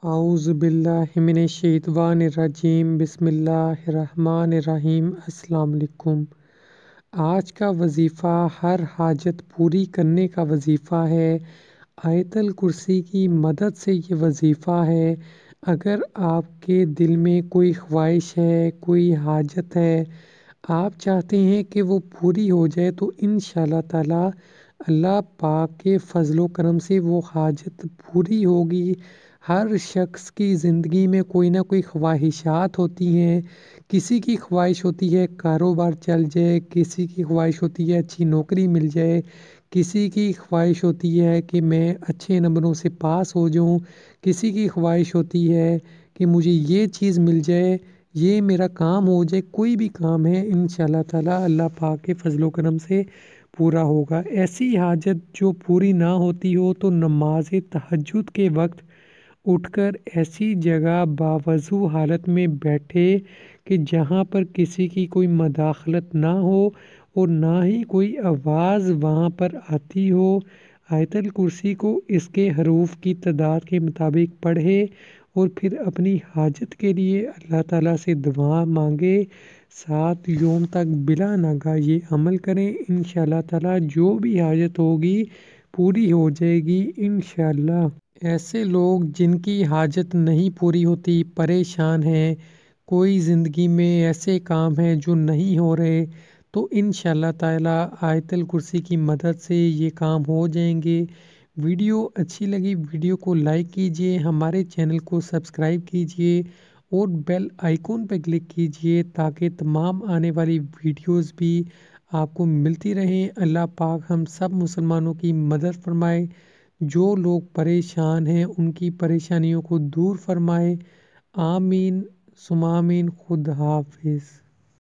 اعوذ باللہ من الشیطان الرجیم بسم اللہ الرحمن الرحیم۔ السلام علیکم۔ آج کا وظیفہ ہر حاجت پوری کرنے کا وظیفہ ہے۔ آیت الکرسی کی مدد سے یہ وظیفہ ہے۔ اگر آپ کے دل میں کوئی خواہش ہے، کوئی حاجت ہے، آپ چاہتے ہیں کہ وہ پوری ہو جائے، تو انشاءاللہ تعالی اللہ پاک کے فضل و کرم سے وہ حاجت پوری ہوگی۔ ہر شخص کی زندگی میں کوئی نہ کوئی خواہشات ہوتی ہیں۔ کسی کی خواہش ہوتی ہے کاروبار چل جائے، کسی کی خواہش ہوتی ہے اچھی نوکری مل جائے، کسی کی خواہش ہوتی ہے کہ میں اچھے نمبروں سے پاس ہو جاؤں، کسی کی خواہش ہوتی ہے کہ مجھے یہ چیز مل جائے، یہ میرا کام ہو جائے۔ کوئی بھی کام ہے انشاءاللہ تعالی اللہ پاک کے فضل و کرم سے پورا ہوگا۔ ایسی حاجت جو پوری نہ ہوتی ہو تو نماز تہجد کے وقت اٹھ کر ایسی جگہ باوضو حالت میں بیٹھے کہ جہاں پر کسی کی کوئی مداخلت نہ ہو اور نہ ہی کوئی آواز وہاں پر آتی ہو۔ آیت الکرسی کو اس کے حروف کی تعداد کے مطابق پڑھے اور پھر اپنی حاجت کے لیے اللہ تعالیٰ سے دعا مانگے۔ 7 یوم تک بلا ناغہ یہ عمل کریں، انشاءاللہ تعالیٰ جو بھی حاجت ہوگی پوری ہو جائے گی انشاءاللہ۔ ایسے لوگ جن کی حاجت نہیں پوری ہوتی، پریشان ہیں، کوئی زندگی میں ایسے کام ہیں جو نہیں ہو رہے، تو انشاءاللہ تعالیٰ آیت الکرسی کی مدد سے یہ کام ہو جائیں گے۔ ویڈیو اچھی لگی ویڈیو کو لائک کیجئے، ہمارے چینل کو سبسکرائب کیجئے اور بیل آئیکن پہ کلک کیجئے تاکہ تمام آنے والی ویڈیوز بھی آپ کو ملتی رہیں۔ اللہ پاک ہم سب مسلمانوں کی مدد فرمائے۔ جو لوگ پریشان ہیں ان کی پریشانیوں کو دور فرمائے۔ آمین ثم آمین۔ خدا حافظ۔